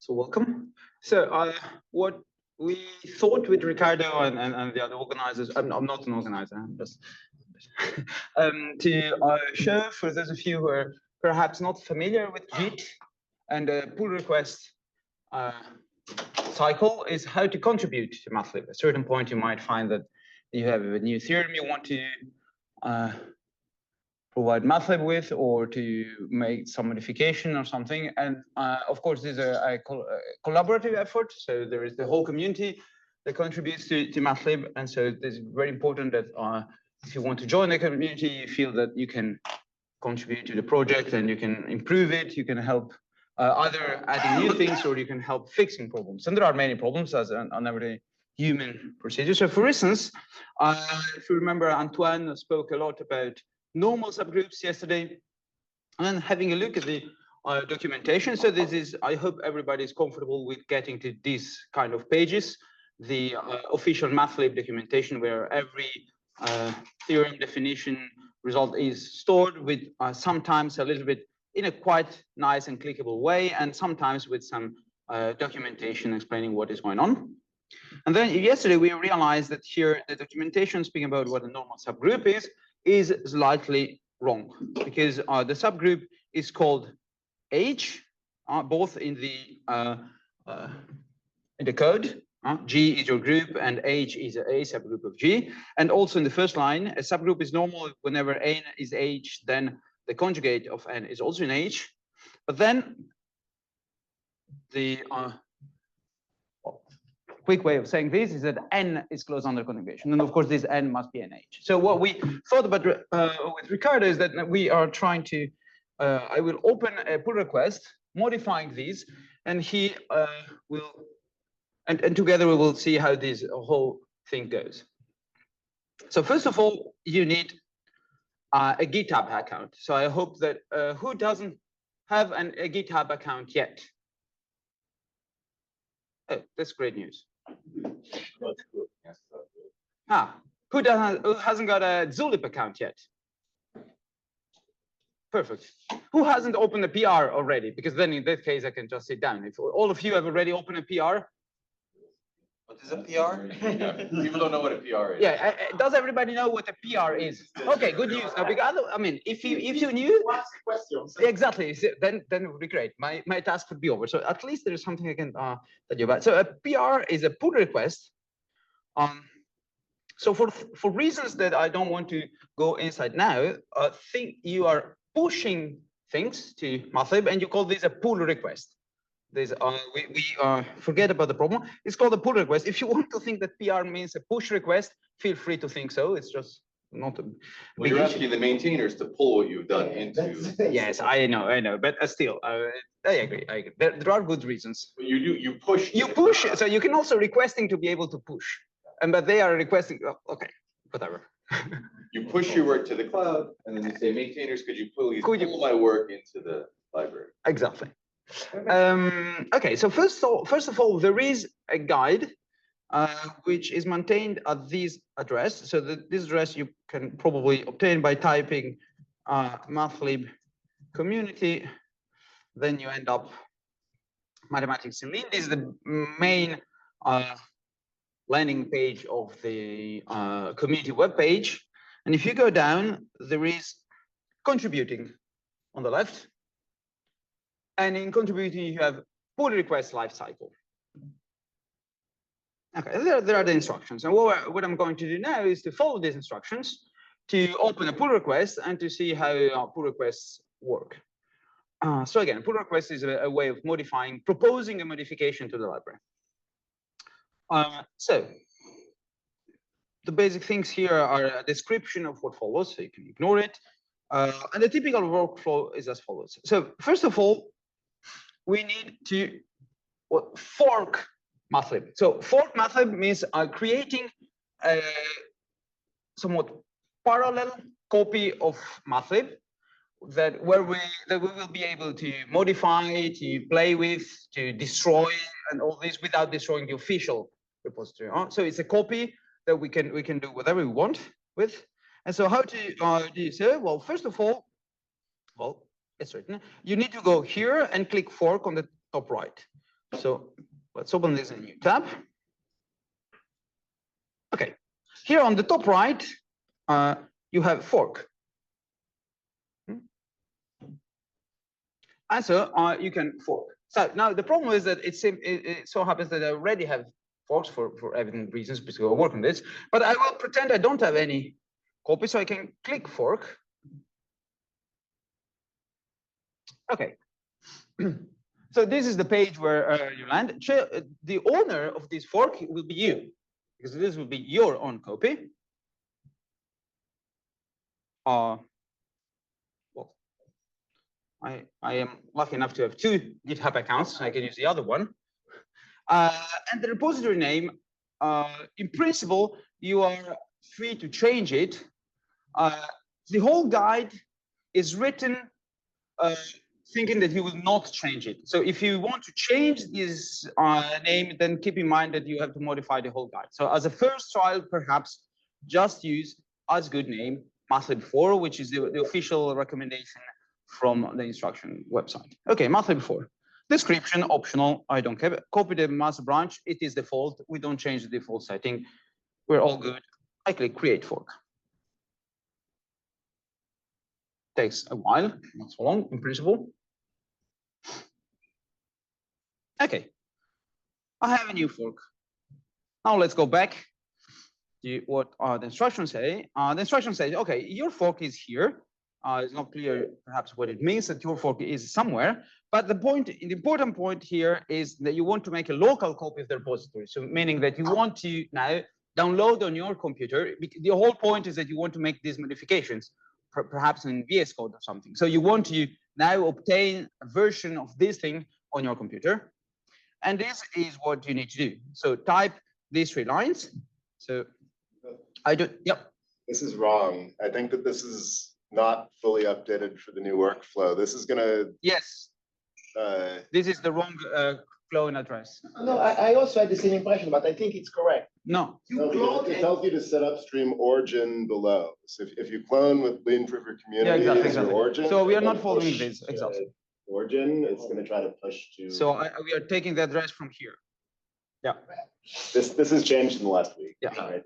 So welcome. So what we thought with Riccardo and the other organizers, I'm not an organizer, I'm just to show for those of you who are perhaps not familiar with Git and the pull request cycle is how to contribute to Mathlib. At a certain point, you might find that you have a new theorem you want to provide Mathlib with, or to make some modification or something. And of course, this is a collaborative effort. So there is the whole community that contributes to Mathlib. And so it's very important that if you want to join the community, you feel that you can contribute to the project and you can improve it. You can help either adding new things, or you can help fixing problems. And there are many problems as on every human procedure. So for instance, if you remember, Antoine spoke a lot about normal subgroups yesterday, and then having a look at the documentation. So this is, I hope everybody is comfortable with getting to these kind of pages, the official Mathlib documentation, where every theorem definition result is stored with sometimes a little bit in a quite nice and clickable way, and sometimes with some documentation explaining what is going on. And then yesterday we realized that here the documentation speaking about what a normal subgroup is slightly wrong, because the subgroup is called H, both in the code. G is your group and H is a subgroup of G. And also in the first line, a subgroup is normal whenever n is H, then the conjugate of n is also in H. But then the quick way of saying this is that n is closed under conjugation, and of course this n must be an H. So what we thought about with Riccardo is that we are trying to, I will open a pull request modifying these, and he will, and together we will see how this whole thing goes. So first of all, you need a GitHub account. So I hope that who doesn't have a GitHub account yet? Oh, that's great news. Who hasn't got a Zulip account yet? Perfect. Who hasn't opened a PR already? Because then in that case, I can just sit down. If all of you have already opened a PR. What is a PR? People don't know what a PR is. Yeah, does everybody know what a PR is? Okay, good news. Now, because I mean, if you knew, exactly, then it would be great. My task would be over. So at least there is something I can tell you about. So a PR is a pull request. So for reasons that I don't want to go inside now, think you are pushing things to Mathlib, and you call this a pull request. We forget about the problem. It's called a pull request. If you want to think that PR means a push request, feel free to think so. It's just not a well, you're asking the maintainers to pull what you've done into. Yes, I know, but still, I agree. There are good reasons. But you push. You push, so you can also requesting to be able to push, but they are requesting. Oh, okay, whatever. You push your work to the cloud, and then you say, maintainers, could you pull my work into the library? Exactly. Okay, so first of all, there is a guide which is maintained at this address. So this address you can probably obtain by typing Mathlib community. Then you end up mathematics in Lean. This is the main landing page of the community web page. And if you go down, there is contributing on the left. And in contributing, you have pull request lifecycle. Okay, there are the instructions. And what I'm going to do now is to follow these instructions to open a pull request and to see how pull requests work. So again, pull request is a way of proposing a modification to the library. So the basic things here are a description of what follows, so you can ignore it. And the typical workflow is as follows. So first of all, we need to fork Mathlib. So fork Mathlib means creating a somewhat parallel copy of Mathlib that we will be able to modify, to play with, to destroy, and all this without destroying the official repository. So it's a copy that we can do whatever we want with. And so how to do so? Well, first of all, it's written. You need to go here and click fork on the top right. So let's open this in a new tab. Okay, here on the top right, you have fork. And so you can fork. So now the problem is that it so happens that I already have forks for evident reasons because I work on this, but I will pretend I don't have any copy, so I can click fork. Okay. So this is the page where you land. The owner of this fork will be you, because this will be your own copy. Well, I am lucky enough to have 2 GitHub accounts. So I can use the other one. And the repository name, in principle, you are free to change it. The whole guide is written thinking that you will not change it. So if you want to change this name, then keep in mind that you have to modify the whole guide. So as a first trial, perhaps just use as good name Mathlib 4, which is the official recommendation from the instruction website. Okay, Mathlib 4. Description optional. I don't care. Copy the master branch. It is default. We don't change the default setting. We're all good. I click create fork. Takes a while, not so long in principle. Okay, I have a new fork. Now let's go back to what the instructions say. The instructions say, okay, your fork is here. It's not clear perhaps what it means that your fork is somewhere, but the important point here is that you want to make a local copy of the repository. So meaning that you want to now download on your computer. The whole point is that you want to make these modifications, perhaps in VS Code or something. So you want to now obtain a version of this thing on your computer. And this is what you need to do. So type these 3 lines. So I do, yep. This is wrong. I think that this is not fully updated for the new workflow. This is gonna. Yes. This is the wrong clone address. No, I also had the same impression, but I think it's correct. No. It tells you to set upstream origin below. So if you clone with lean proof or community, yeah, as your origin. So we are not following this exactly. Origin, it's going to try to push to. So we are taking the address from here. Yeah. This has changed in the last week. Yeah. Right?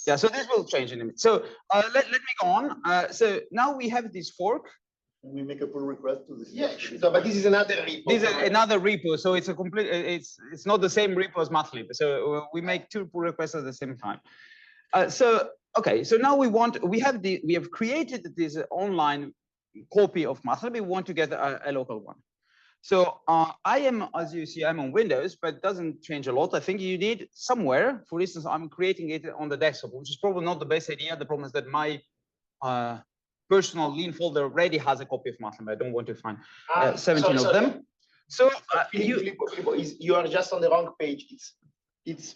Yeah. So this will change in a minute. So let me go on. So now we have this fork. Can we make a pull request to this? Yeah. So, but this is another repo. This is another repo. So it's a complete. It's not the same repo as Mathlib. So we make 2 pull requests at the same time. So okay. So now we have created this online copy of Mathlib. We want to get a local one. So I am, as you see, I'm on Windows, but it doesn't change a lot. I think you need somewhere, for instance, I'm creating it on the desktop, which is probably not the best idea. The problem is that my personal lean folder already has a copy of Mathlib. I don't want to find 17 of them. So Filippo, you are just on the wrong page. It's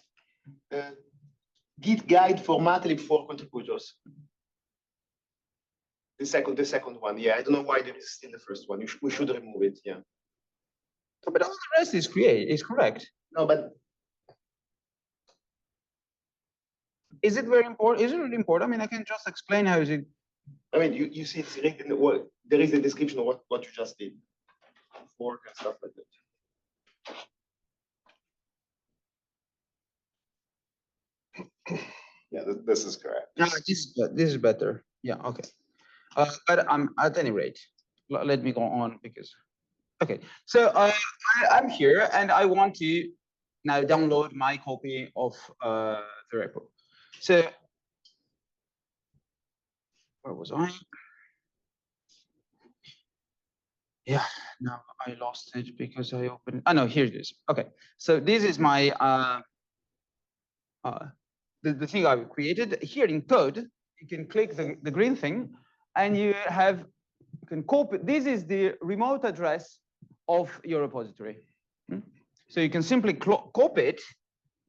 Git guide for Mathlib for contributors. The second one, yeah. I don't know why there is still the first one. We should remove it, yeah. But all the rest is correct. No, but is it very important? Is it really important? I mean, I can just explain how is it. I mean, you see it's written in the word. There is a description of what you just did, fork and stuff like that. Yeah, this is correct. No, this is better. Yeah, okay. But at any rate, let me go on because. Okay, so I'm here and I want to now download my copy of the repo. So where was I? Yeah, now I lost it because I opened. Oh no, here it is. Okay, so this is my the thing I created here in code. You can click the green thing, and you can copy. This is the remote address of your repository. So you can simply copy it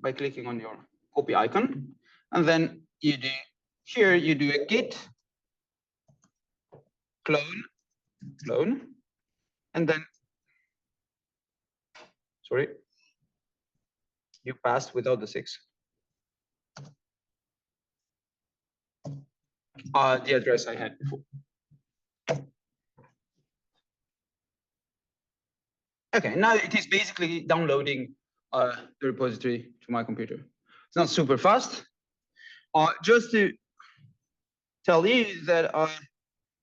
by clicking on your copy icon, and then you do a git clone, and then sorry, you passed without the 6. The address I had before. Okay, now it is basically downloading the repository to my computer. It's not super fast. Just to tell you that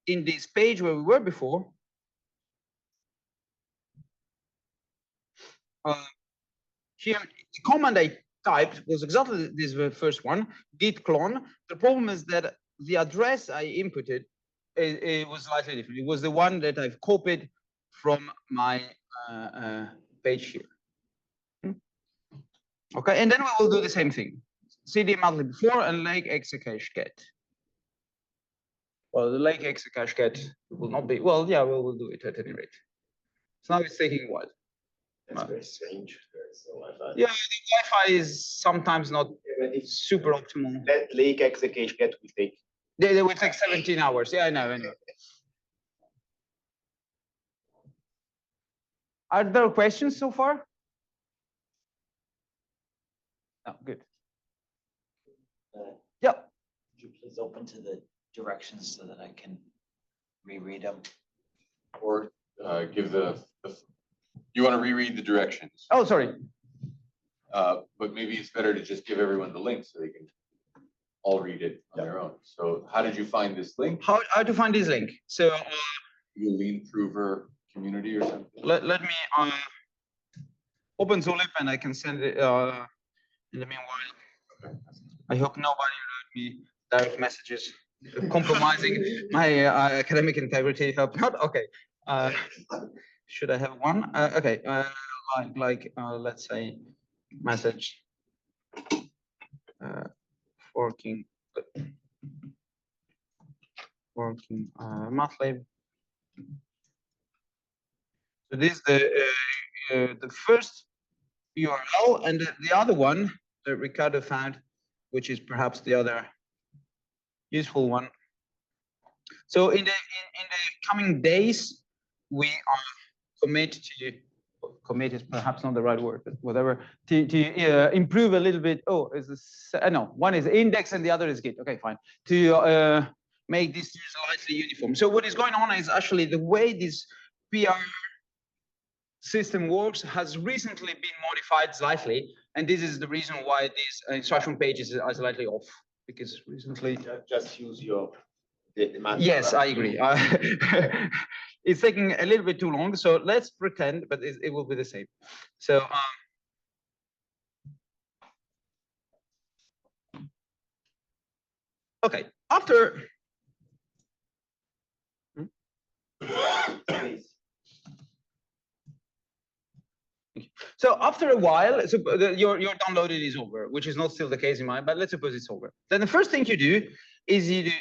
in this page where we were before, here the command I typed was exactly this first one, git clone. The problem is that the address I inputted it was slightly different. It was the one that I've copied from my page here. Okay, and then we will do the same thing. cd Mathlib before and lake exacache get. Well, the lake exacache get will not be, well, yeah, we'll do it at any rate. So now it's taking a while. It's very strange. There's no Wi-Fi. Yeah, the Wi-Fi is sometimes not super optimal. That lake execution get will take. They will take 17 hours. Yeah, I know. Are there questions so far? Oh, good. Yeah. Could you please open to the directions so that I can reread them? Or give the you want to reread the directions, Oh, sorry. but maybe it's better to just give everyone the link so they can all read it on their own. So how did you find this link? How to find this link? So You lean prover community or something? let me open Zulip and I can send it in the meanwhile. I hope nobody wrote me direct messages compromising my academic integrity. Hope not. Okay. Should I have one? Okay. Let's say message working Mathlib. So this is the first URL, and the other one that Riccardo found, which is perhaps the other useful one. So in the coming days, we are commit is perhaps not the right word, but whatever, to improve a little bit. Oh, is this no, one is index and the other is git. Okay, fine. To make this slightly uniform. So what is going on is actually the way this PR system works has recently been modified slightly, and this is the reason why this instruction pages are slightly off, because recently Just use your. yes, I agree. It's taking a little bit too long, so let's pretend, but it will be the same. So okay, after so after a while, so your downloaded is over, which is not still the case in mine, but let's suppose it's over. Then the first thing you do is you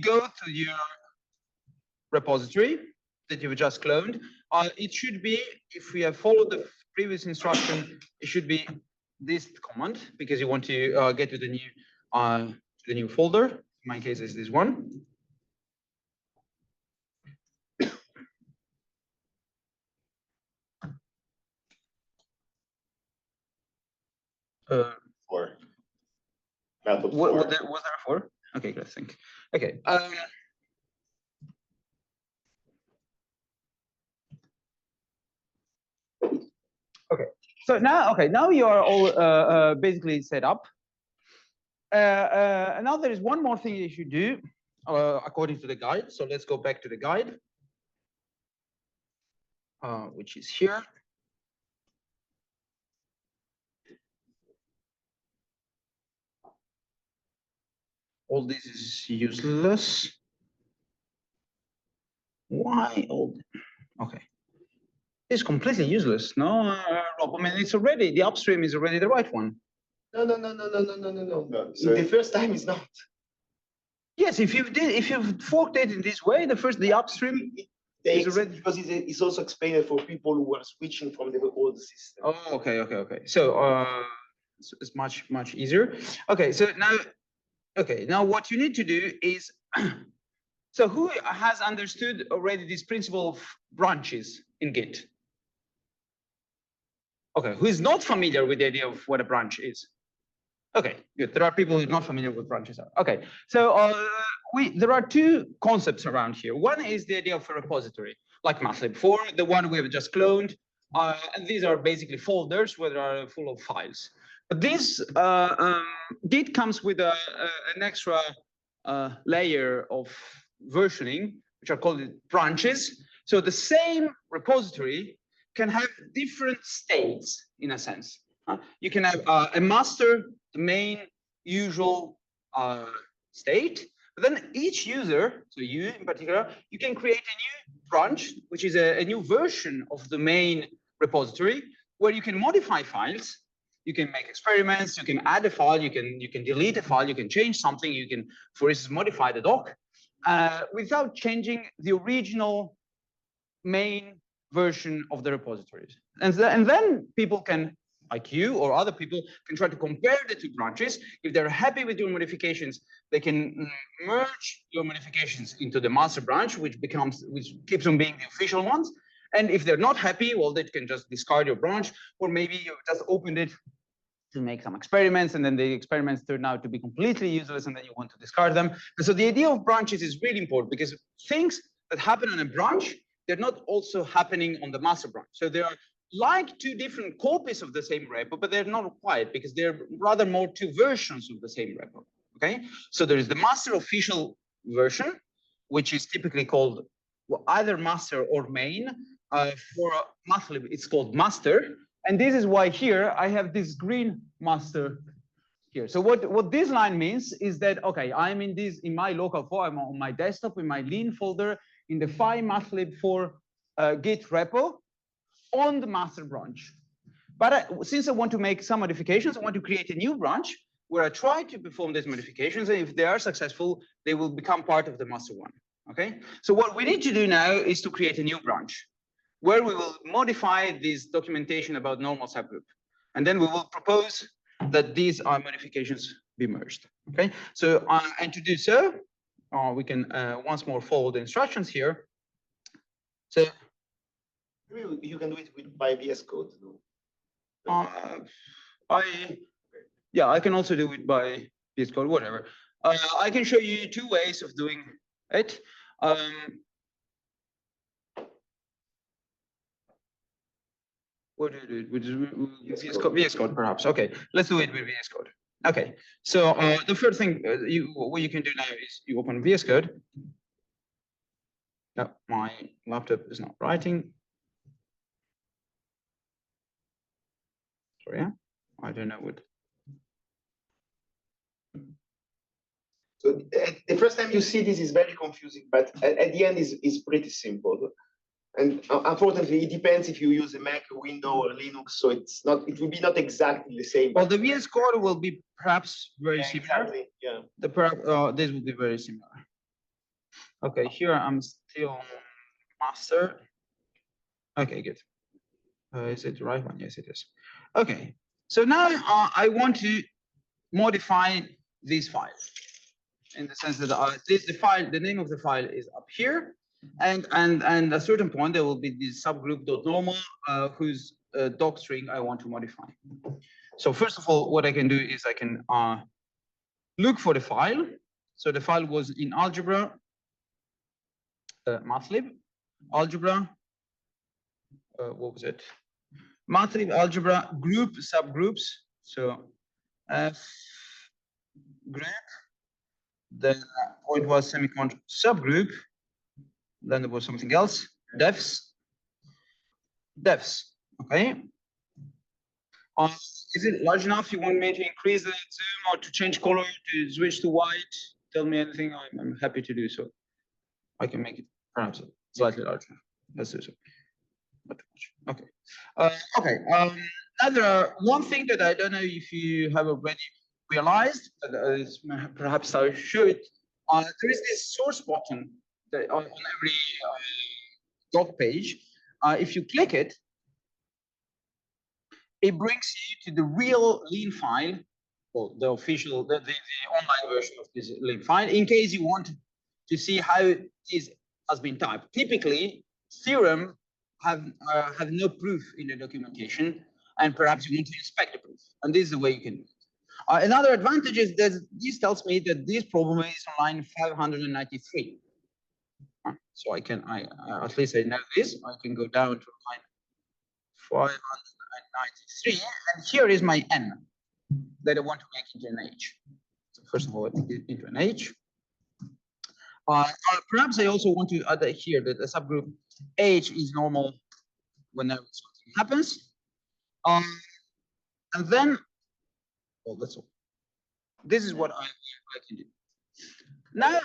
go to your repository that you've just cloned. It should be, if we have followed the previous instruction, it should be this command, because you want to get to the new folder. In my case, it's this one. Four. Mathlib Was 4. there a 4? Okay, good. Think. Okay. Okay. So now you are all basically set up. And now there is one more thing you should do according to the guide. So let's go back to the guide, which is here. All this is useless. Why all? Okay. It's completely useless. No, Rob, I mean, it's already, the upstream is already the right one. No. So The first time is not. Yes, if you've forked it in this way, the upstream is already, because it's also explained for people who are switching from the old system. oh, okay. So it's much easier. Okay, so now what you need to do is, so who has understood already this principle of branches in Git? Okay, who is not familiar with the idea of what a branch is? Okay, good. There are people who are not familiar with branches. Okay, so there are two concepts around here. One is the idea of a repository. like Mathlib 4, the one we have just cloned. And these are basically folders where they are full of files. But this Git comes with an extra layer of versioning, which are called branches. So the same repository can have different states, in a sense. You can have a master, the main usual state, but then each user, so you in particular, you can create a new branch, which is a new version of the main repository, where you can modify files, you can make experiments, you can add a file, you can delete a file, you can change something, you can, for instance, modify the doc, without changing the original main version of the repositories. And then people can, like you or other people, can try to compare the two branches. If they're happy with your modifications, they can merge your modifications into the master branch, which keeps on being the official ones. And if they're not happy, well, they can just discard your branch, or maybe you just opened it to make some experiments, and then the experiments turn out to be completely useless, and then you want to discard them. And so the idea of branches is really important, because things that happen on a branch, they're not also happening on the master branch. So they are like two different copies of the same repo, but they're not quite, because they're rather more two versions of the same repo. Okay, so there is the master official version, which is typically called either master or main. For Mathlib, it's called master. And this is why here I have this green master here. So what this line means is that, okay, I'm in my local folder, I'm on my desktop in my lean folder in the phi Mathlib for Git repo on the master branch. But since I want to make some modifications, I want to create a new branch where I try to perform these modifications. And if they are successful, they will become part of the master one. Okay, so what we need to do now is to create a new branch where we will modify this documentation about normal subgroup. And then we will propose that these modifications be merged. Okay, so and to do so, we can once more follow the instructions here. So you can do it by VS Code. I can also do it by VS Code, whatever. I can show you two ways of doing it. What do you do? With VS Code, perhaps. Okay, let's do it with VS Code. Okay, so the first thing what you can do now is you open VS Code. No, my laptop is not writing. Sorry, I don't know what. So the first time you see this is very confusing, but at the end is pretty simple. And unfortunately, it depends if you use a Mac, a Windows, or Linux. So it's not. It will be not exactly the same. Well, the VS Code will be perhaps very similar. Exactly. Yeah. This will be very similar. Okay, here I'm still master. Okay, good. Is it the right one? Yes, it is. Okay, so now I want to modify this file in the sense that the name of the file is up here. And at a certain point, there will be this subgroup.normal whose doc string I want to modify. So first of all, what I can do is I can look for the file. So the file was in Algebra, Mathlib, Algebra, what was it? Mathlib, Algebra, group, subgroups. So F group, then point was semicolon subgroup. Then there was something else, defs, okay. Is it large enough? You want me to increase the zoom or to change color, to switch to white? Tell me anything, I'm happy to do so. I can make it perhaps slightly larger. Let's do so. Not too much. Okay. Now one thing that I don't know if you have already realized, but perhaps I should. There is this source button on every doc page. If you click it, it brings you to the real lean file, or the official, the online version of this lean file, in case you want to see how this has been typed. Typically, theorem have no proof in the documentation, and perhaps you want to inspect the proof, and this is the way you can do it. Another advantage is that this tells me that this problem is on line 593. So I can, at least I know this. I can go down to line 593, and here is my n that I want to make into an h. So first of all, I make it into an h. Perhaps I also want to add here that the subgroup H is normal whenever something happens. And then, well, that's all. This is what I can do. Now,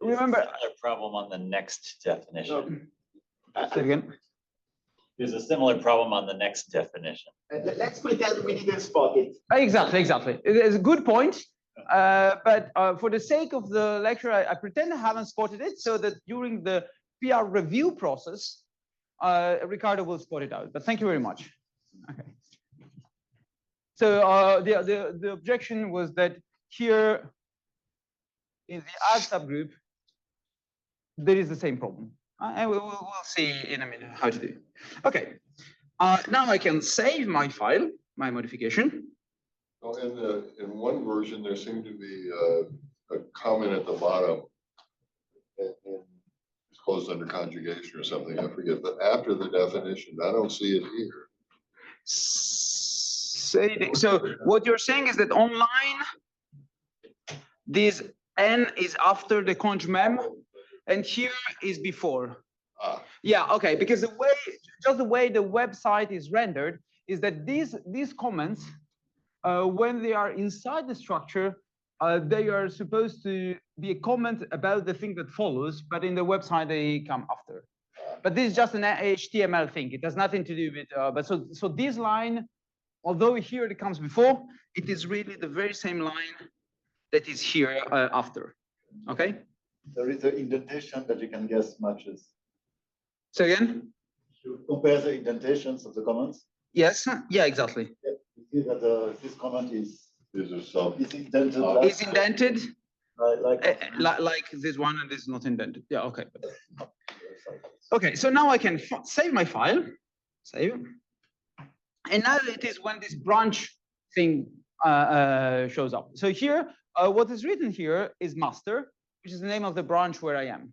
remember. A problem on the next definition. Say it again. There's a similar problem on the next definition. Let's pretend we didn't spot it. Exactly. It's a good point. But for the sake of the lecture, I pretend I haven't spotted it so that during the PR review process, Riccardo will spot it out. But thank you very much. Okay. So the objection was that here in the add subgroup, there is the same problem. And we'll see in a minute how to do it. Okay. Now I can save my file, my modification. Well, in one version, there seemed to be a comment at the bottom. And it's closed under conjugation or something, I forget, but after the definition, I don't see it here. So what you're saying is that online, this n is after the conj mem, and here is before. Yeah, okay, because the way the website is rendered is that these comments, when they are inside the structure, they are supposed to be a comment about the thing that follows, but in the website they come after. But this is just an HTML thing. It has nothing to do with. But so this line, although here it comes before, it is really the very same line that is here after. Okay. There is an indentation that you can guess matches. So again. You compare the indentations of the comments. Yes. Yeah. Exactly. You see that this comment is indented. Is indented. Like this one, and this is not indented. Yeah. Okay. Okay. So now I can save my file. Save. And now it is when this branch thing shows up. So here, what is written here is master, which is the name of the branch where I am.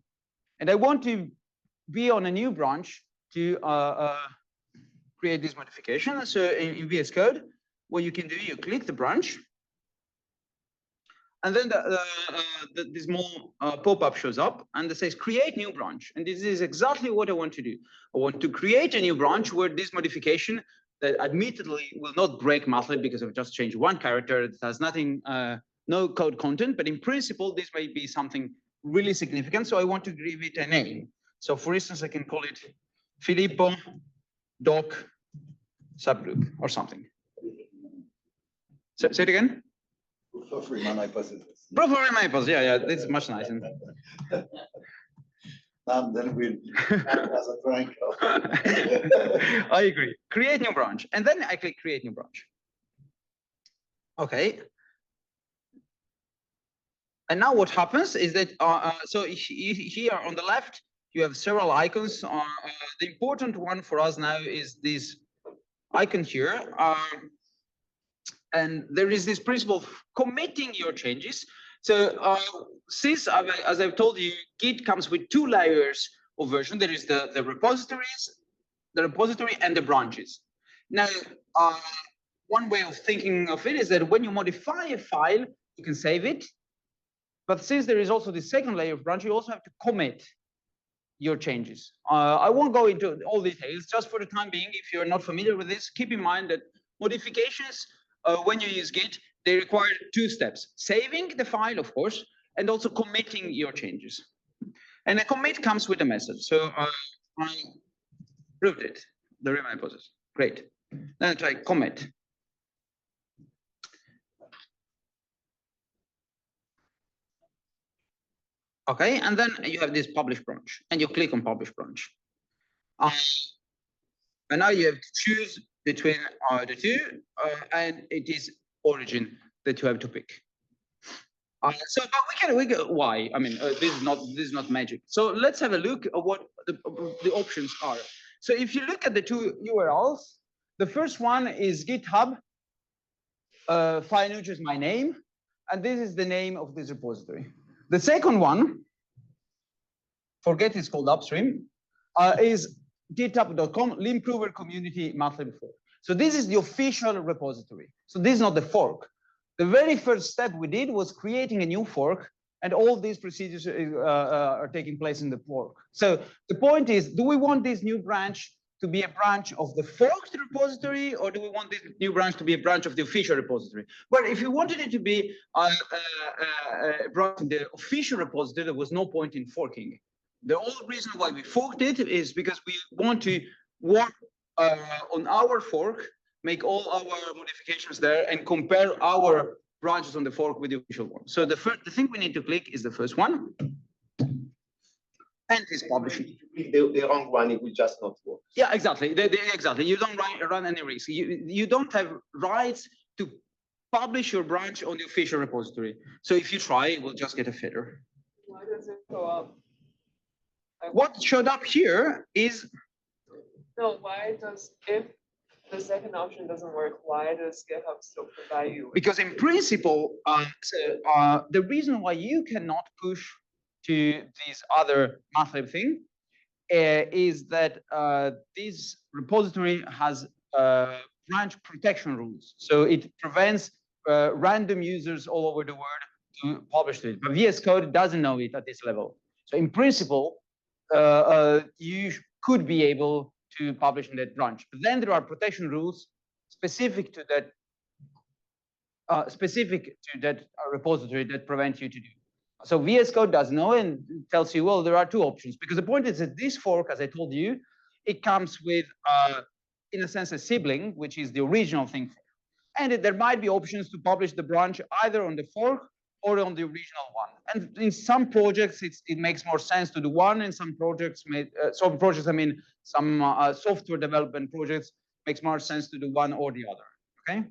And I want to be on a new branch to create this modification. So in VS Code, what you can do, you click the branch. And then this small pop-up shows up and it says create new branch. And this is exactly what I want to do. I want to create a new branch where this modification that admittedly will not break Mathlib because I've just changed one character. It has nothing, no code content, but in principle, this may be something really significant. So I want to give it a name. So for instance, I can call it Filippo doc subgroup or something. Say it again. proof of Riemann hypothesis. Proof of Riemann hypothesis. Yeah, it's much nicer. And then we'll as a prank. I agree. Create new branch. And then I click create new branch. Okay. And now what happens is that, so here on the left, you have several icons. The important one for us now is this icon here. And there is this principle of committing your changes. So since, as I've told you, Git comes with two layers of version. There is the repository and the branches. Now, one way of thinking of it is that when you modify a file, you can save it. But since there is also the second layer of branch, you also have to commit your changes. I won't go into all details, just for the time being, if you're not familiar with this, keep in mind that modifications, when you use Git, they require two steps: saving the file, of course, and also committing your changes. And a commit comes with a message. So I proved it, the Riemann hypothesis. Great. Then I try commit. Okay, and then you have this publish branch, and you click on publish branch. And now you have to choose between the two, and it is origin that you have to pick. So, but we can why? I mean, this is not magic. So let's have a look at what the options are. So if you look at the two URLs, the first one is GitHub, file Nuccio is my name, and this is the name of this repository. The second one forget it's called upstream, is github.com limprover community Mathlib fork. So this is the official repository. So this is not the fork. The very first step we did was creating a new fork, and all these procedures are taking place in the fork. So the point is, do we want this new branch to be a branch of the forked repository, or do we want this new branch to be a branch of the official repository? Well, if you wanted it to be a branch of the official repository, there was no point in forking. The whole reason why we forked it is because we want to work on our fork, make all our modifications there, and compare our branches on the fork with the official one. So the thing we need to click is the first one, and it's publishing. If you click the wrong one, it will just not work. Yeah, exactly. Exactly. You don't run any risk. You don't have rights to publish your branch on the official repository. So if you try, it will just get a failure. Why does it go up? What showed up here is No, why does, if the second option doesn't work, why does GitHub still provide you? because in principle, the reason why you cannot push to this other Mathlib thing is that this repository has branch protection rules. So it prevents random users all over the world to publish it. But VS Code doesn't know it at this level. So in principle, you could be able to publish in that branch. But then there are protection rules specific to that repository that prevent you to do. So VS Code does know and tells you, well, there are two options. Because the point is that this fork, as I told you, it comes with, in a sense, a sibling, which is the original thing. And there might be options to publish the branch either on the fork or on the original one. And in some projects, it makes more sense to do one. In some projects, some software development projects makes more sense to do one or the other. Okay.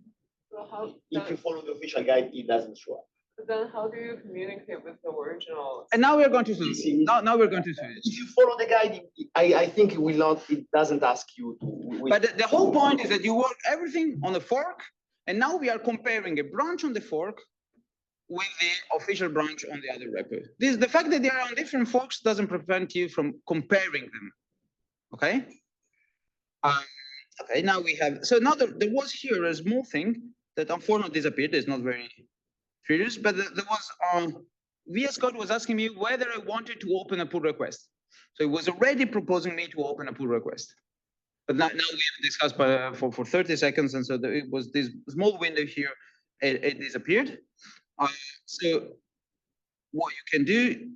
So how, If you follow the official guide, it doesn't show up. then how do you communicate with the original? And now we're going to switch. Now we're going to switch. If you follow the guide, I think it will not. It doesn't ask you to. But the whole point is that you work everything on the fork, and now we are comparing a branch on the fork with the official branch on the other repo. The fact that they are on different forks doesn't prevent you from comparing them. Okay. Okay. Now we have. So now there was here a small thing that unfortunately disappeared. It's not very serious, but there was VS Code was asking me whether I wanted to open a pull request. So it was already proposing me to open a pull request. But now we have discussed for 30 seconds, and so it was this small window here. It disappeared. So what you can do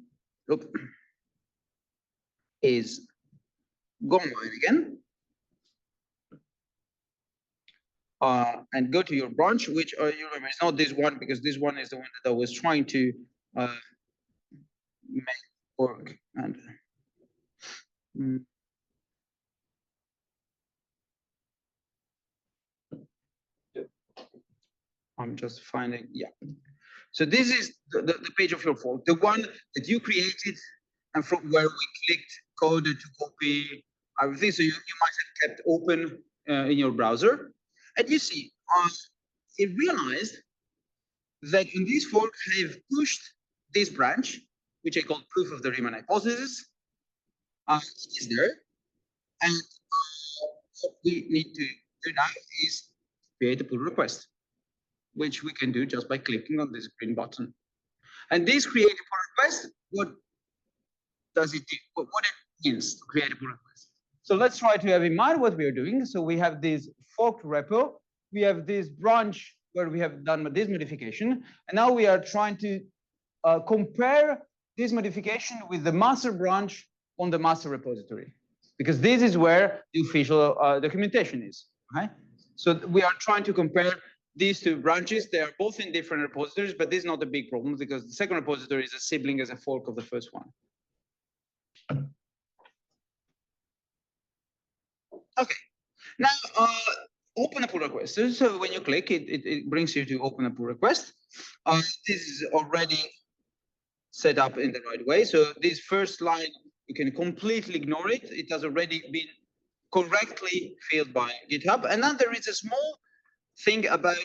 is go online again and go to your branch, which you remember is not this one, because this one is the one that I was trying to make work. And I'm just finding, yeah. So this is the page of your fork, the one that you created and from where we clicked code to copy everything. So you might have kept open in your browser. And you see, it realized that in this fork, I have pushed this branch, which I call proof of the Riemann hypothesis, is there. And what we need to do now is create a pull request, which we can do just by clicking on this green button. And this create a pull request, what does it do? What it means to create a pull request. So let's try to have in mind what we are doing. So we have this forked repo, we have this branch where we have done this modification, and now we are trying to compare this modification with the master branch on the master repository, because this is where the official documentation is. Okay? So we are trying to compare these two branches. They are both in different repositories, but this is not a big problem because the second repository is a sibling as a fork of the first one. Okay, now open a pull request. So when you click, it brings you to open a pull request. This is already set up in the right way. So this first line, you can completely ignore it. It has already been correctly filled by GitHub. And then there is a small thing about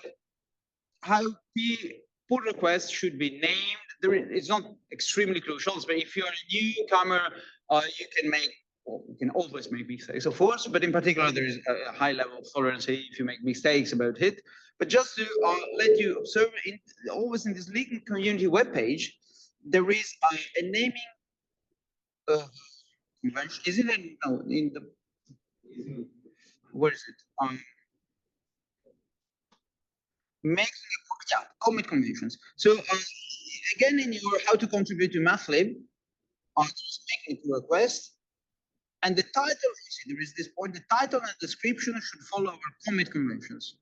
how the pull request should be named it's not extremely crucial, but if you're a newcomer, you can make, well, you can always make mistakes, of course, but in particular, there is a high level of tolerance if you make mistakes about it. But just to let you observe, always in this legal community webpage, there is a naming convention. Is it no, in the, where is it? Making, yeah, commit conventions. So again, in your how to contribute to Mathlib, just making a request, and the title, there is this point, the title and description should follow our commit conventions.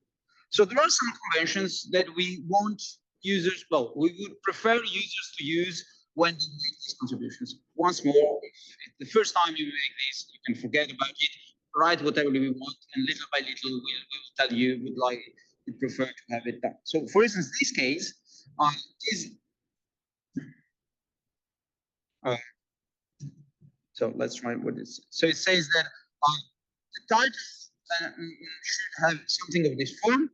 So there are some conventions that we want users, well, we would prefer users to use when they make these contributions. Once more, if the first time you make this, you can forget about it, write whatever we want, and little by little, we'll tell you we'd like, we prefer to have it done. So for instance, this case is, so let's try what it says. So it says that the title should have something of this form,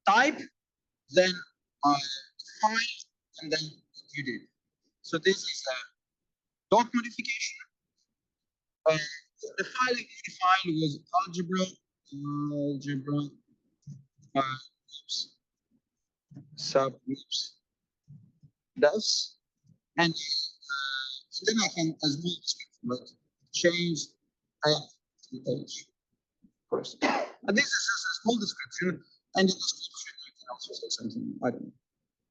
type, then file, and then you did. So this is a dot modification. The file was algebra, groups, subgroups, thus, and then I can, as well description, but change the page first. And this is just a small description, and the description you can also say something, I don't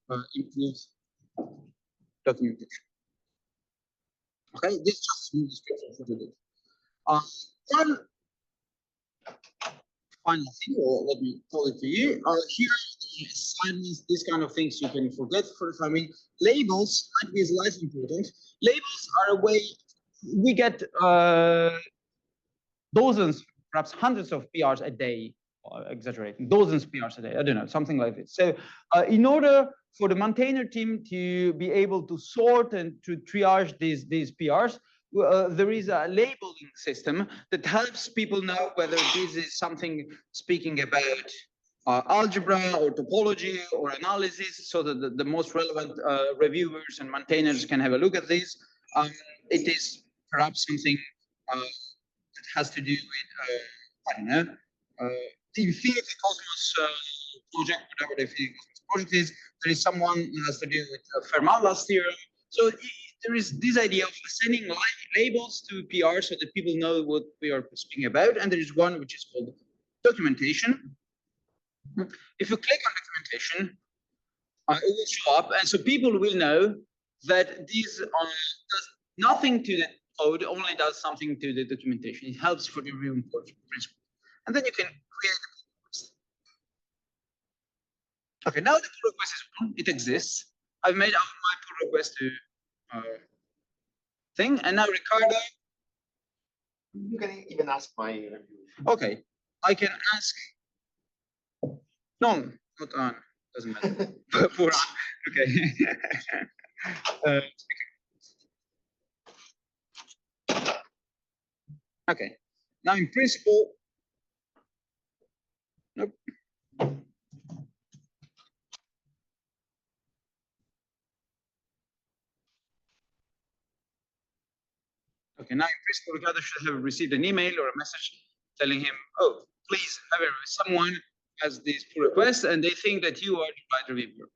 know, improve documentation. Okay, this is just a small description for today. One final thing, or let me call it to you. Here, assignments, these kind of things you can forget for the time being. Labels might be slightly important. Labels are a way we get dozens, perhaps hundreds of PRs a day, exaggerating, dozens of PRs a day. I don't know, something like this. So in order for the maintainer team to be able to sort and to triage these PRs, there is a labeling system that helps people know whether this is something speaking about algebra or topology or analysis, so that the most relevant reviewers and maintainers can have a look at this. It is perhaps something that has to do with, I don't know, the Infinity Cosmos project, whatever the Infinity Cosmos project is. There is someone who has to do with formalize theorem. So there is this idea of assigning labels to PR so that people know what we are speaking about. And there is one which is called documentation. If you click on documentation, it will show up. And so people will know that this does nothing to the code, only does something to the documentation. It helps for the reviewing principle. And then you can create a pull request. Okay, now the pull request is on, it exists. I've made out my pull request to thing, and now Riccardo. You can even ask my review. Okay, I can ask. No, not on. Doesn't matter. For okay. Okay. Now, in principle, nope. Okay, now in principle, Riccardo should have received an email or a message telling him, oh, please, someone has this pull request and they think that you are the right reviewer.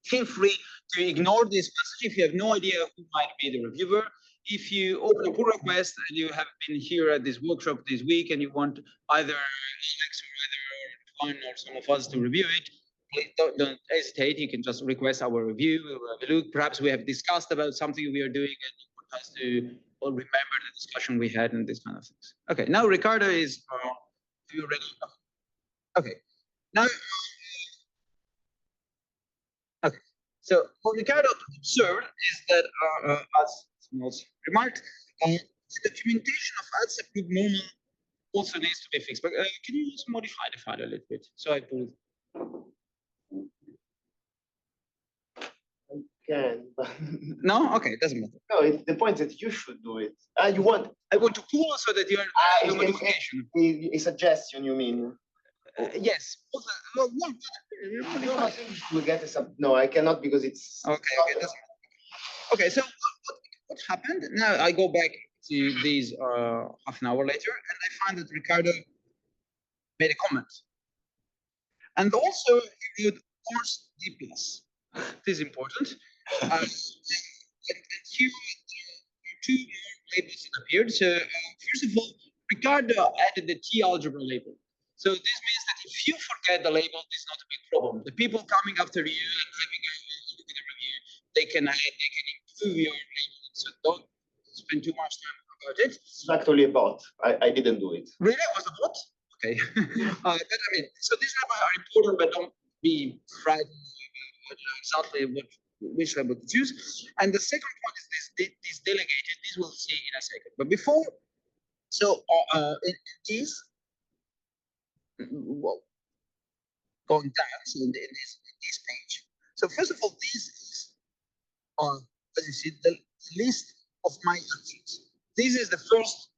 Feel free to ignore this message if you have no idea who might be the reviewer. If you open a pull request and you have been here at this workshop this week and you want either Alex or either one or some of us to review it, please don't hesitate. You can just request our review. We will have a look. Perhaps we have discussed about something we are doing and you want us to remember the discussion we had and this kind of things. Okay, now Riccardo is, are you ready? Okay, now, okay. So what Riccardo observed is that, as was remarked, the documentation of Algebra normal also needs to be fixed. But can you just modify the file a little bit? So I pull. Can, but No, okay, it doesn't matter. no. The point is that you should do it. You want I want to pull so that you are the modification. a suggestion? You mean? Yes. Well, no, No, I think we'll get a sub. No, I cannot because it's. okay, okay, doesn't matter. Okay, so what happened? Now I go back to these half an hour later, and I find that Riccardo made a comment. And also he would force D plus. This is important. And here two more labels that appeared. So first of all, Riccardo added the T algebra label. So this means that if you forget the label, it's not a big problem. The people coming after you and having a look at the review, they can improve your label. So don't spend too much time about it. It's actually a bot. I didn't do it. Really? Was a bot? Okay. But I mean, so these labels are important, but don't be frightened. You know exactly which label to choose. And the second point is this delegated. This we'll see in a second. But before, so in these, well, going down, so in this page. So first of all, this is, as you see, the list of my actions. This is the first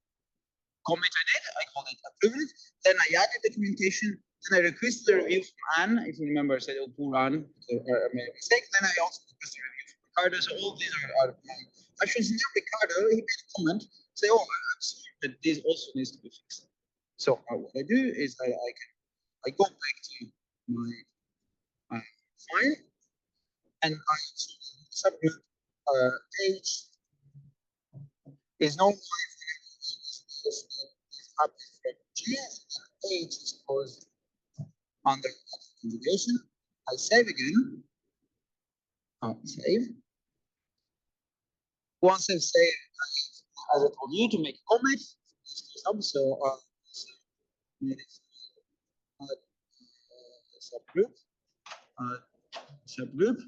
commit I did. I called it approved it. Then I added documentation. Then I requested a review from Anne. If you remember, I said, oh, poor Anne, I made a mistake. Then I also requested a review from Riccardo. So all these are my actions. Now Riccardo, he made a comment, say, oh, I'm sorry, that this also needs to be fixed. So what I do is I go back to my file, and I subgroup page is no G, H is closed under conjugation. I save again. Save. Once I've saved, as I told you, to make a comment. So subgroup,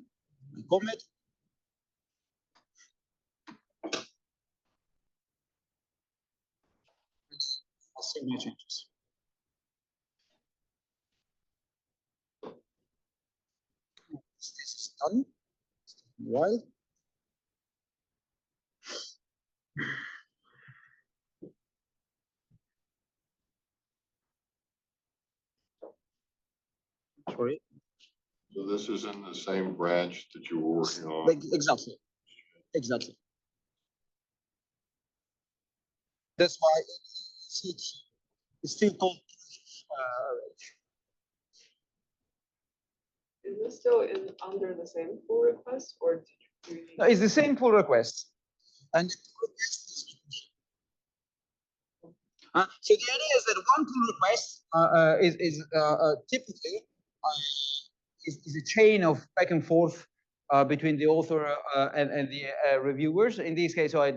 comment. I'll save my changes. This is done. While. Sorry. So this is in the same branch that you were working on? Like, exactly. That's why it's still called Is this still under the same pull request, or do you need? no, it's the same pull request. And the pull request so the idea is that one pull request is typically is a chain of back and forth between the author and the reviewers. In this case, so I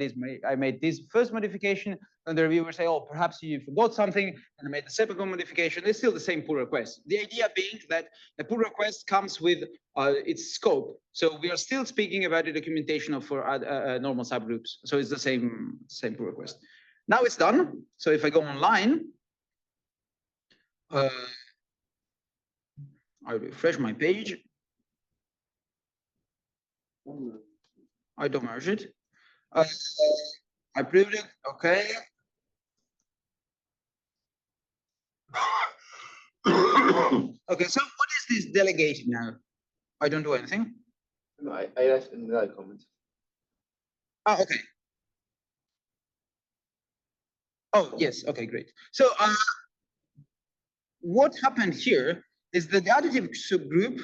made this first modification, and the reviewers say, oh, perhaps you forgot something, and I made the second modification. It's still the same pull request. The idea being that a pull request comes with its scope. So we are still speaking about the documentation of for normal subgroups. So it's the same pull request. Now it's done. So if I go online, I refresh my page. I don't merge it. I proved it. Okay. Okay. So what is this delegated now? I don't do anything. No, I left another comment. Oh, okay. Oh, yes. Okay, great. So what happened here is that the additive subgroup.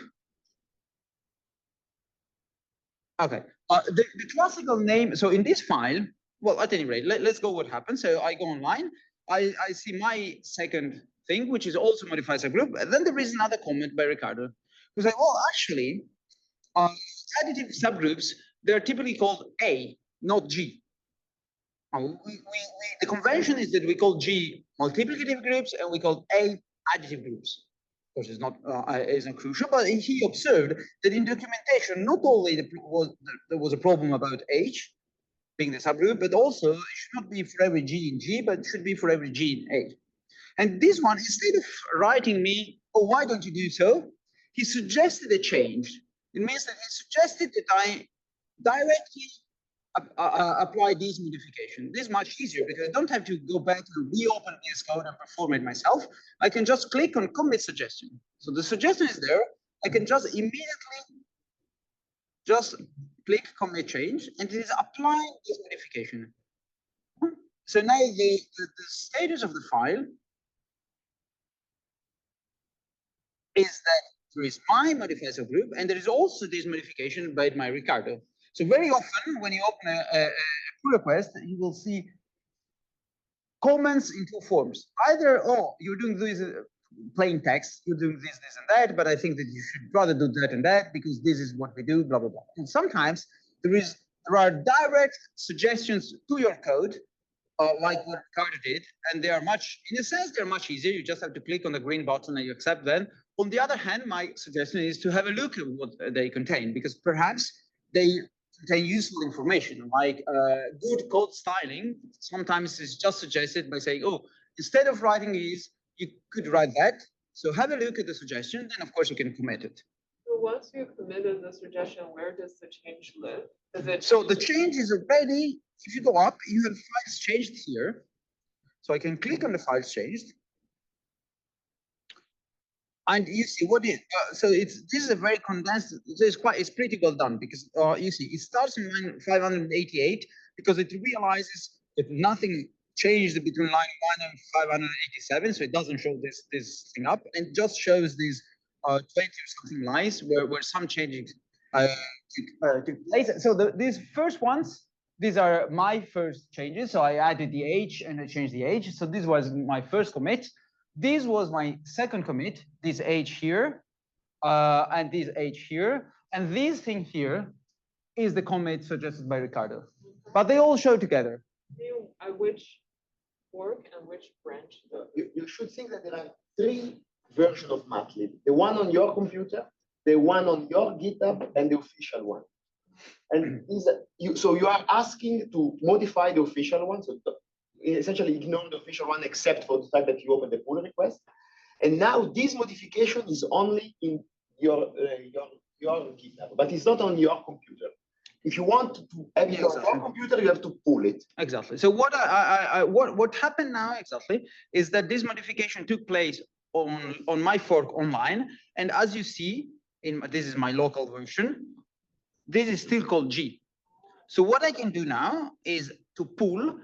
Okay. The classical name. So in this file, well, at any rate, let's go what happened. So I go online. I see my second thing, which is also modified subgroup. And then there is another comment by Riccardo, who's like, well, actually, additive subgroups, they're typically called A, not G. The convention is that we call G multiplicative groups and we call A additive groups. Of course, it's not crucial, but he observed that in documentation, not only there was a problem about H being the subgroup, but also it should not be for every G in G, but it should be for every G in A. And this one, instead of writing me, oh, why don't you do so? He suggested a change. It means that he suggested that I directly apply this modification. This is much easier because I don't have to go back and reopen this code and perform it myself. I can just click on commit suggestion. So the suggestion is there. I can just immediately just click commit change, and it is applying this modification. So now the status of the file is that there is my modifier subgroup, and there is also this modification by my Riccardo. So very often when you open a pull request, you will see comments in two forms. Either, oh, you're doing this plain text, you're doing this, this, and that, but I think that you should rather do that and that because this is what we do, blah, blah, blah. And sometimes there are direct suggestions to your code, like what Riccardo did, and they are much, in a sense, they're much easier. You just have to click on the green button and you accept them. On the other hand, my suggestion is to have a look at what they contain, because perhaps they contain useful information, like good code styling. Sometimes is just suggested by saying, oh, instead of writing these, you could write that. So have a look at the suggestion, then of course you can commit it. So once you committed the suggestion, where does the change live? Does it? So the change is already, if you go up, you have files changed here. So I can click on the files changed. And you see what it, so this is a very condensed, it's pretty well done because you see, it starts in line 588 because it realizes that nothing changed between line 1 and 587. So it doesn't show this thing up and just shows these 20 or something lines where some changes took place. So these first ones, these are my first changes. So I added the age and I changed the age. So this was my first commit. This was my second commit, this age here, and this age here. And this thing here is the commit suggested by Riccardo. But they all show together. Which fork and which branch? You should think that there are 3 versions of Mathlib. The one on your computer, the one on your GitHub, and the official one. And so you are asking to modify the official one. So essentially ignore the official one except for the fact that you open the pull request. And now this modification is only in your GitHub, but it's not on your computer. If you want to have it on your computer, you have to pull it. Exactly. So what happened now exactly is that this modification took place on my fork online, and as you see, this is my local version. This is still called G. So what I can do now is to pull.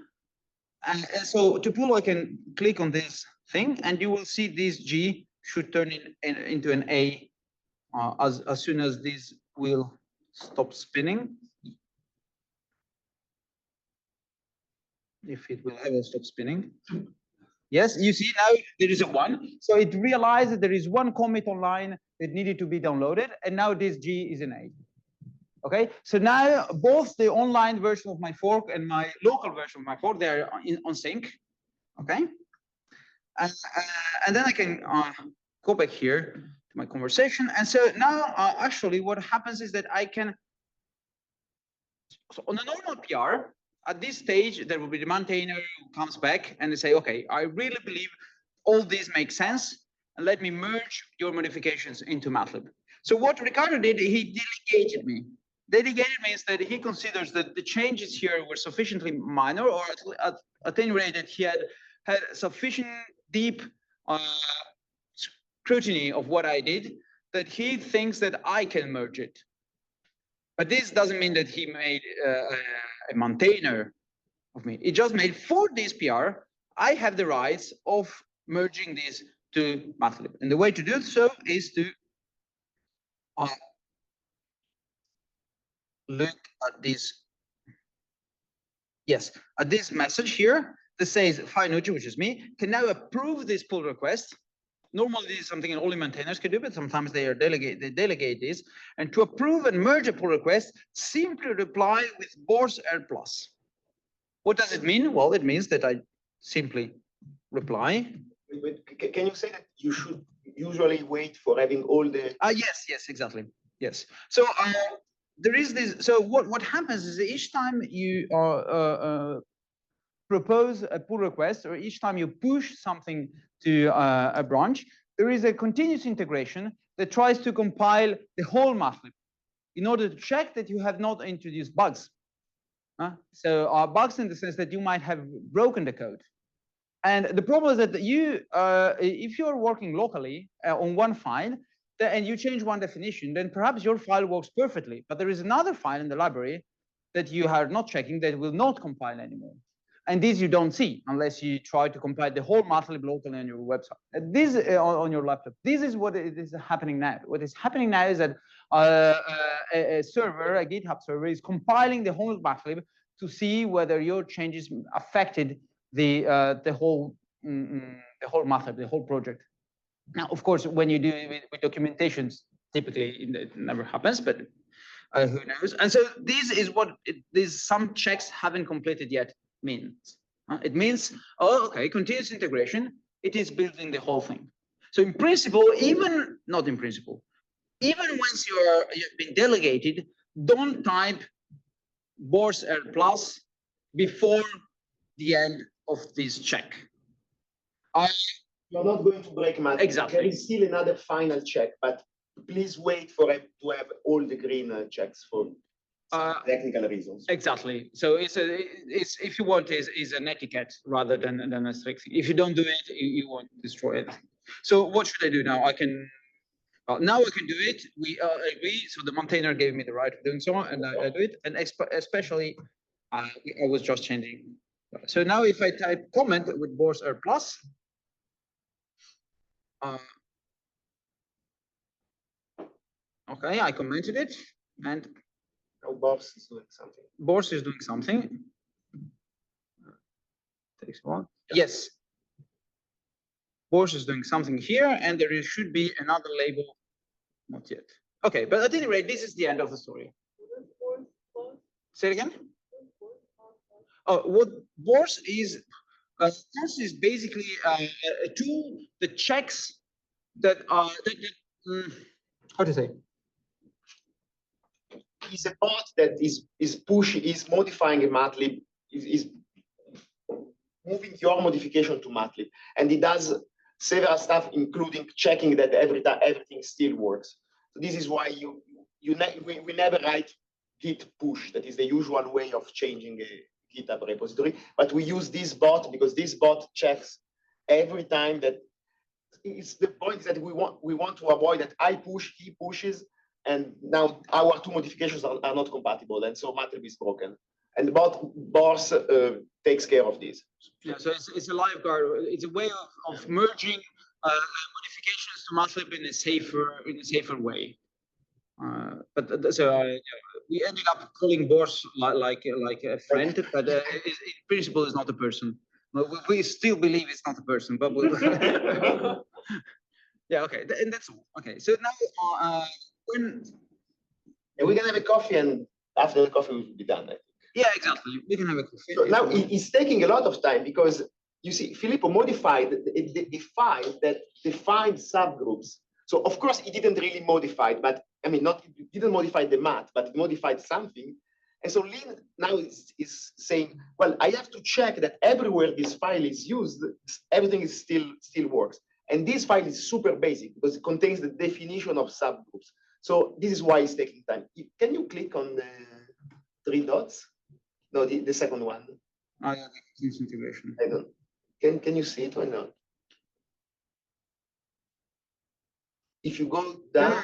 And so to pull, I can click on this thing, and you will see this G should turn into an A as soon as this will stop spinning. If it will ever stop spinning. Yes, you see now there is a 1. So it realized that there is one commit online that needed to be downloaded, and now this G is an A. Okay, so now both the online version of my fork and my local version of my fork, they're on sync. Okay, and then I can go back here to my conversation. And so now actually what happens is that I can, so on a normal PR, at this stage, there will be the maintainer who comes back and they say, okay, I really believe all these make sense, and let me merge your modifications into Mathlib. So what Riccardo did, he delegated me. Delegated means that he considers that the changes here were sufficiently minor, or at any rate that he had sufficient deep scrutiny of what I did, that he thinks that I can merge it. But this doesn't mean that he made a maintainer of me. It just made for this PR, I have the rights of merging this to Mathlib. And the way to do so is to look at this. Yes, at this message here that says Nuccio, which is me, can now approve this pull request. Normally, this is something only maintainers can do, but sometimes they delegate this. And to approve and merge a pull request, simply reply with Bors R+. What does it mean? Well, it means that I simply reply. Can you say that you should usually wait for having all the? Yes, exactly. Yes. So there is this. So what happens is that each time you propose a pull request, or each time you push something to a branch, there is a continuous integration that tries to compile the whole Mathlib in order to check that you have not introduced bugs. So bugs in the sense that you might have broken the code. And the problem is that you, if you're working locally on one file, and you change one definition, then perhaps your file works perfectly. But there is another file in the library that you are not checking that will not compile anymore. And these you don't see unless you try to compile the whole Mathlib locally on your website. And this on your laptop. This is what is happening now. What is happening now is that a server, a GitHub server, is compiling the whole Mathlib to see whether your changes affected the whole Mathlib, the whole project. Now, of course, when you do it with documentations, typically it never happens, but who knows? And so this is what these some checks haven't completed yet means. It means, oh, okay, continuous integration, it is building the whole thing. So in principle, even, not in principle, even once you've been delegated, don't type Bors R plus before the end of this check. You're not going to break Mathlib. Exactly. There is still another final check, but please wait for it to have all the green checks for technical reasons. Exactly. So it's if you want is an etiquette rather than a strict thing. If you don't do it, you won't destroy it. So what should I do now? Now I can do it. We agree. So the maintainer gave me the right of doing so, and I do it. And especially, I was just changing. So now if I type comment with Bors R plus, okay, I commented it, and Now Bors is doing something. Bors is doing something. Takes a while. Yes. Bors is doing something here, and there should be another label. Not yet. Okay, but at any rate, this is the end of the story. Say it again. Oh, what Bors is? Bors is basically a tool that checks that how to say? Is a bot that is modifying a Mathlib, is moving your modification to Mathlib, and it does several stuff, including checking that everything still works. So this is why we never write git push. That is the usual way of changing a GitHub repository, but we use this bot because this bot checks every time that. It's the point that we want to avoid that I push, he pushes, and now our two modifications are not compatible, and so Mathlib is broken. And Bors takes care of this. Yeah, so it's a lifeguard. It's a way of merging modifications to Mathlib in a safer way. We ended up calling Bors like a friend, but in principle, it's not a person. We still believe it's not a person, but yeah, okay, and that's all. Okay, so now when we're gonna have a coffee, and after the coffee will be done. I think. Yeah, exactly. We can have a coffee. So now it's taking a lot of time because you see, Filippo modified the file that defined subgroups. So of course, he didn't really modify it, but I mean, he didn't modify the math, but he modified something. And so Lin now is saying, well, I have to check that everywhere this file is used, everything is still works. And this file is super basic because it contains the definition of subgroups. So this is why it's taking time. Can you click on the 3 dots? No, the second one. Oh, yeah, this integration. I don't. Can you see it or not? If you go down,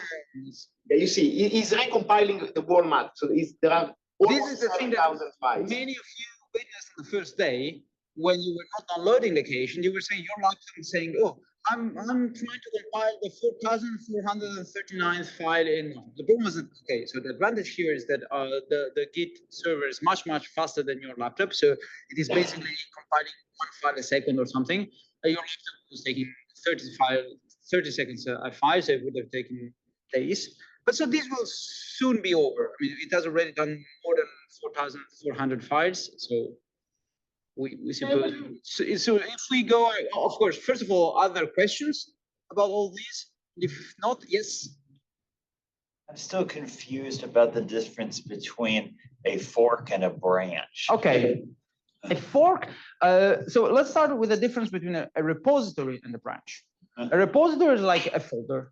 yeah, you see, he's recompiling the whole math. So there are. This is the thing that many of you witnessed on the first day when you were not downloading the cache, and you were saying your laptop is saying, "Oh, I'm trying to compile the 4,439th file in." The problem is that okay. So the advantage here is that the Git server is much faster than your laptop. So it is basically compiling 1 file a second or something. Your laptop was taking 30 seconds a file, so it would have taken days. But so this will soon be over. I mean, it has already done more than 4,400 files. So we suppose. So if we go, of course, first of all, other questions about all these? If not, yes. I'm still confused about the difference between a fork and a branch. Okay. A fork. So let's start with the difference between a repository and a branch. A repository is like a folder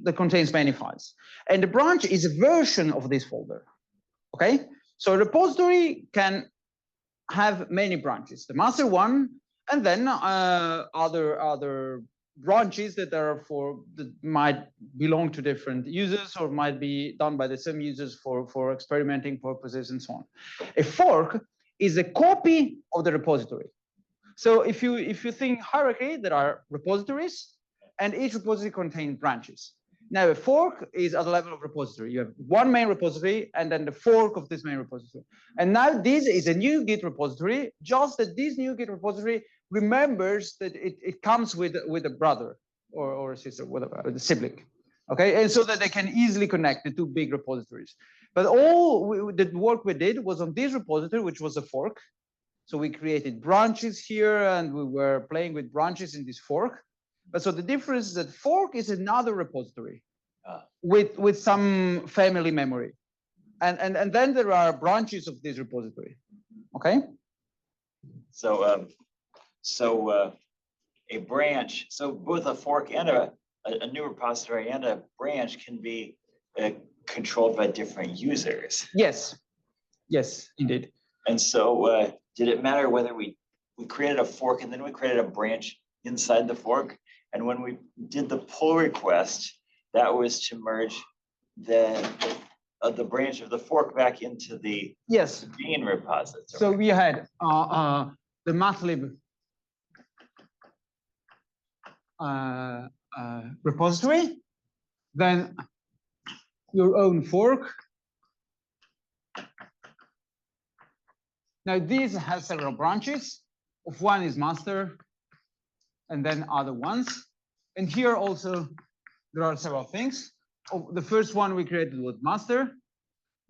that contains many files. And the branch is a version of this folder, okay? So a repository can have many branches, the master one, and then other branches that are that might belong to different users or might be done by the same users for experimenting purposes and so on. A fork is a copy of the repository. So if you think hierarchy, there are repositories, and each repository contains branches. Now a fork is at the level of repository. You have one main repository and then the fork of this main repository. And now this is a new Git repository, just that this new Git repository remembers that it comes with a brother or a sister, whatever, the sibling. Okay, and so that they can easily connect the two big repositories. But the work we did was on this repository, which was a fork. So we created branches here and we were playing with branches in this fork. But so the difference is that fork is another repository with some family memory. And then there are branches of this repository. Okay. So a branch, so both a fork and a new repository and a branch can be controlled by different users. Yes, yes, indeed. And so did it matter whether we created a fork and then we created a branch inside the fork? And when we did the pull request, that was to merge the branch of the fork back into the main repository. So we had the Mathlib repository, then your own fork. Now this has several branches. Of one is master, and then other ones. And here also there are several things. The first one we created was master.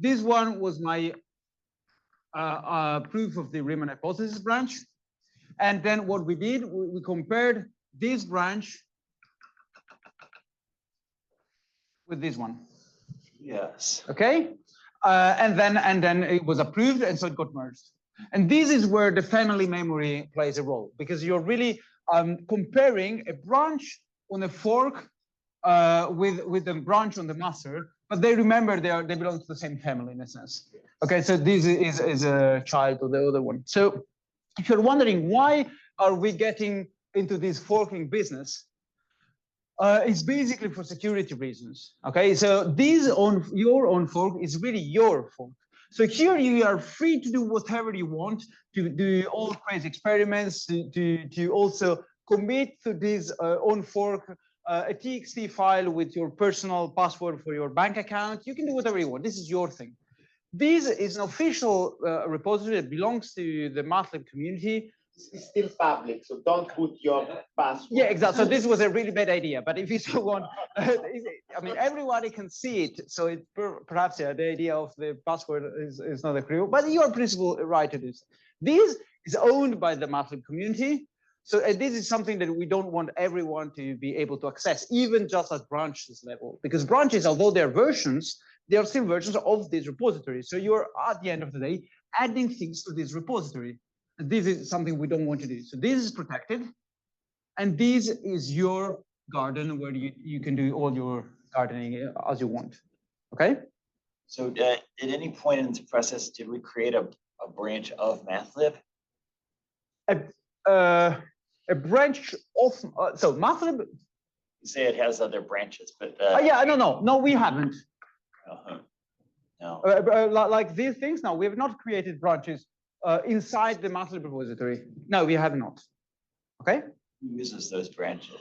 This one was my proof of the Riemann hypothesis branch. And then what we did, we compared this branch with this one. Yes. Okay. And then it was approved, and so it got merged. And this is where the family memory plays a role, because you're really comparing a branch on a fork with the branch on the master, but they remember they belong to the same family in a sense. Okay, so this is a child of the other one. So if you're wondering why are we getting into this forking business, it's basically for security reasons. Okay, so your own fork is really your fork. So here you are free to do whatever you want, to do all crazy experiments, to also commit to this own fork a TXT file with your personal password for your bank account. You can do whatever you want. This is your thing. This is an official repository that belongs to the Mathlib community. It's still public, so don't put your password. Yeah, exactly. So this was a really bad idea. But if you still want, I mean, everybody can see it. So it perhaps the idea of the password is not a clue. But you are principal right to this. This is owned by the Mathlib community. So this is something that we don't want everyone to be able to access, even just at branches level, because branches, although they're versions, they are still versions of this repository. So you're at the end of the day adding things to this repository. This is something we don't want to do. So this is protected, and this is your garden where you can do all your gardening as you want. Okay. So at any point in the process, did we create a branch of Mathlib? A branch of so Mathlib. You say it has other branches, but yeah, no, we haven't. No. Like these things, no, we have not created branches inside the Mathlib repository. No, we have not. Okay. Who uses those branches?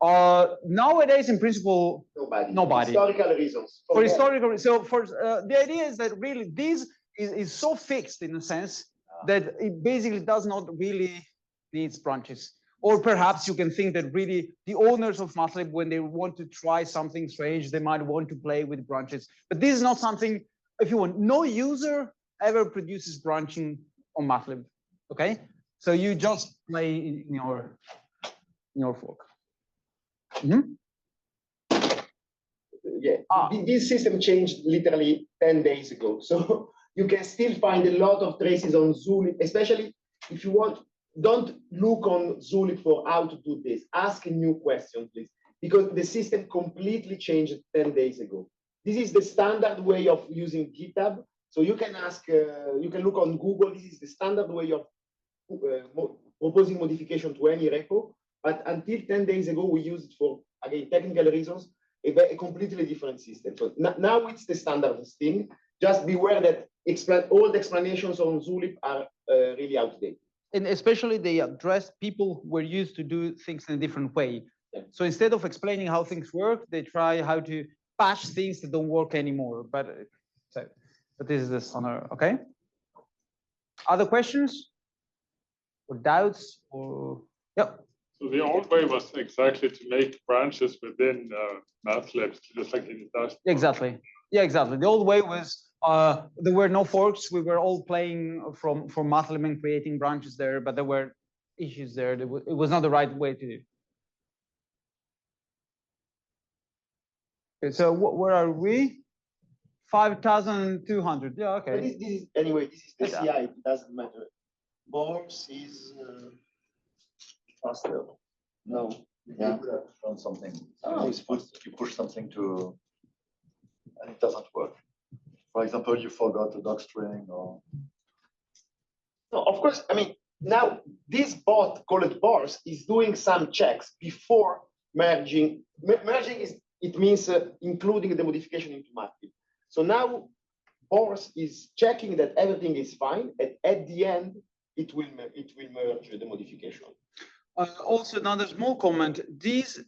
Nowadays, in principle, nobody. Historical reasons. For historical reasons. So for the idea is that really this is so fixed in a sense that it basically does not really need branches. Or perhaps you can think that really the owners of Mathlib, when they want to try something strange, they might want to play with branches. But this is not something, if you want, no user ever produces branching on Mathlib. Okay, so you just play in your fork. Mm-hmm. Yeah, this system changed literally 10 days ago. So you can still find a lot of traces on Zulip, especially if you want. Don't look on Zulip for how to do this. Ask a new question, please, because the system completely changed 10 days ago. This is the standard way of using GitHub. So you can ask, you can look on Google. This is the standard way of proposing modification to any repo. But until 10 days ago, we used it for, again, technical reasons, a completely different system. So now it's the standard thing. Just beware that all the explanations on Zulip are really outdated. And especially they address people who were used to do things in a different way. Yeah. So instead of explaining how things work, they try how to patch things that don't work anymore. But this is the standard, okay? Other questions or doubts or yeah? So the old way was exactly to make branches within Mathlib, just like in Dust. Exactly. Yeah, exactly. The old way was there were no forks. We were all playing from Mathlib and creating branches there, but there were issues there. It was not the right way to do. Okay, so where are we? 5,200. Yeah, okay. This is anyway. This is the CI. It doesn't matter. Bors is faster. No. Yeah. You could have done something. Oh, You push something to, and it doesn't work. For example, you forgot the doc string or. No, of course. I mean, now this bot called Bors is doing some checks before merging. Merging it means including the modification into Mathlib. So now Bors is checking that everything is fine, and at the end it will merge the modification. Also, another small comment: this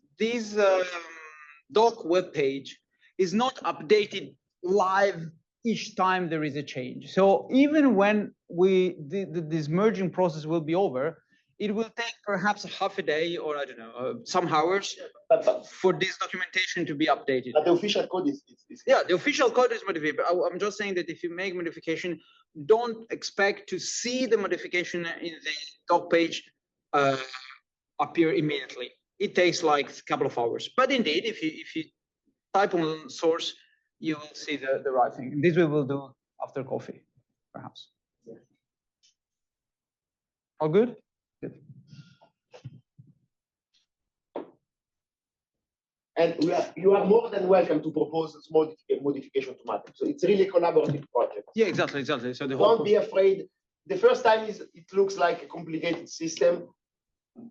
doc web page is not updated live each time there is a change. So even when this merging process will be over, it will take perhaps half a day or I don't know some hours for this documentation to be updated. But the official code is yeah, the official code is modified. But I'm just saying that if you make modification, don't expect to see the modification in the doc page appear immediately. It takes like a couple of hours. But indeed, if you type on source, you will see the right thing. And this we will do after coffee, perhaps. Yeah. All good? Good. And you are more than welcome to propose a small modification to Mathlib. So it's really a collaborative project. Yeah, exactly. So the don't be afraid. The first time it looks like a complicated system.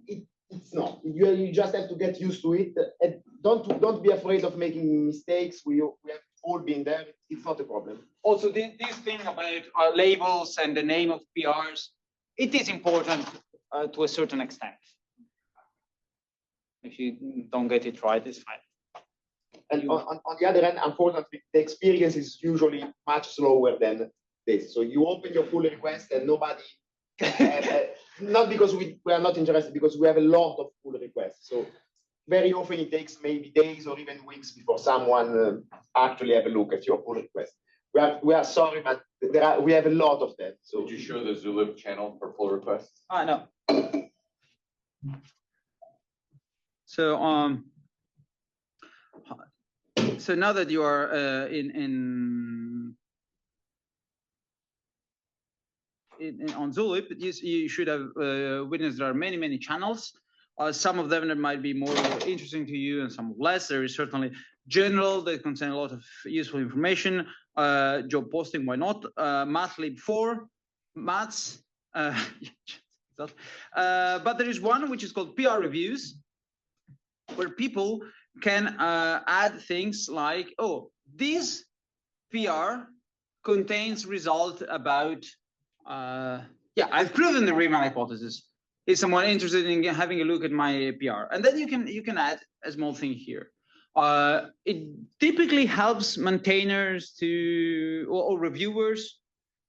It's not. You just have to get used to it. And don't be afraid of making mistakes. We have all been there. It's not a problem. Also, this thing about labels and the name of PRs, it is important to a certain extent. If you don't get it right, it's fine. And on the other hand, unfortunately, the experience is usually much slower than this. So you open your pull request and nobody, not because we are not interested, because we have a lot of pull requests. So very often it takes maybe days or even weeks before someone actually have a look at your pull request. We are sorry, but we have a lot of that. So did you show the Zulip channel for pull requests? No. So now that you are on Zulip, you should have witnessed there are many channels. Some of them that might be more interesting to you and some less. There is certainly general that contain a lot of useful information. Job posting, why not? Mathlib 4, maths. But there is one which is called PR reviews, where people can add things like, oh, this PR contains result about, yeah, I've proven the Riemann hypothesis. Is someone interested in having a look at my PR? And then you can add a small thing here. It typically helps maintainers to or reviewers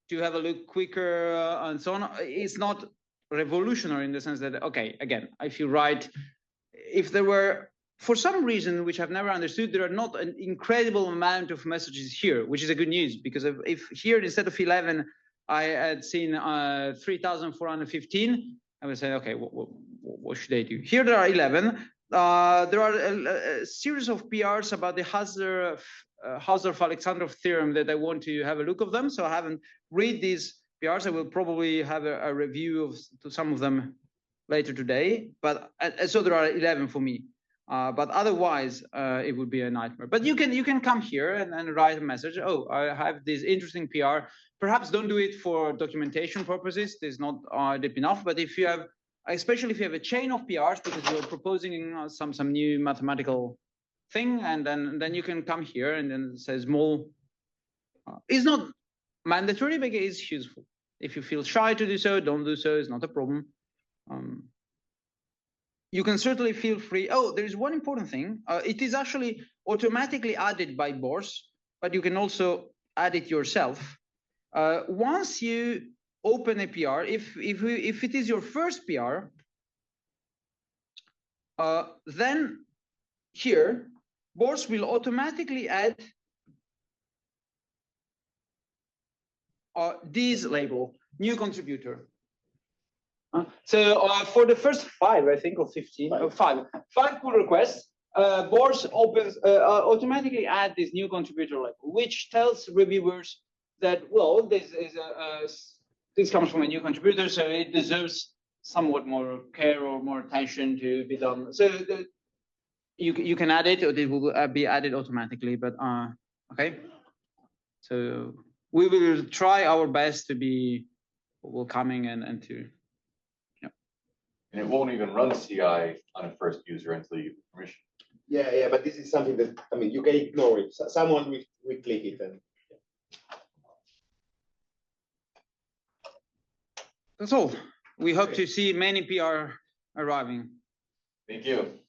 to have a look quicker and so on. It's not revolutionary in the sense that, okay, again, if you write, if there were, for some reason, which I've never understood, there are not an incredible amount of messages here, which is a good news, because if here instead of 11, I had seen 3,415, I would say, okay, what should I do? Here there are 11. There are a series of PRs about the Hausdorff-Alexandrov theorem that I want to have a look of them. So I haven't read these PRs. I will probably have a review to some of them later today. But so there are 11 for me. But otherwise, it would be a nightmare. But you can come here and write a message. Oh, I have this interesting PR. Perhaps don't do it for documentation purposes. It's not deep enough. But if you have especially if you have a chain of PRs because you're proposing some new mathematical thing, and then you can come here and then it says small. It's not mandatory, but it's useful. If you feel shy to do so, don't do so. It's not a problem. You can certainly feel free. Oh, there is one important thing. It is actually automatically added by Bors, but you can also add it yourself. Once you open a PR, if it is your first PR, then here Bors will automatically add this label, new contributor. So for the first 5, I think, or 15, or 5 pull requests, Bors opens automatically add this new contributor label, which tells reviewers that, well, this comes from a new contributor, so it deserves somewhat more care or more attention to be done. So you can add it, or it will be added automatically. But okay, so we will try our best to be welcoming and to. And it won't even run CI on a first user until you give permission. Yeah, but this is something that, I mean, you can ignore it. Someone will click it and. That's all. We hope to see many PR arriving. Thank you.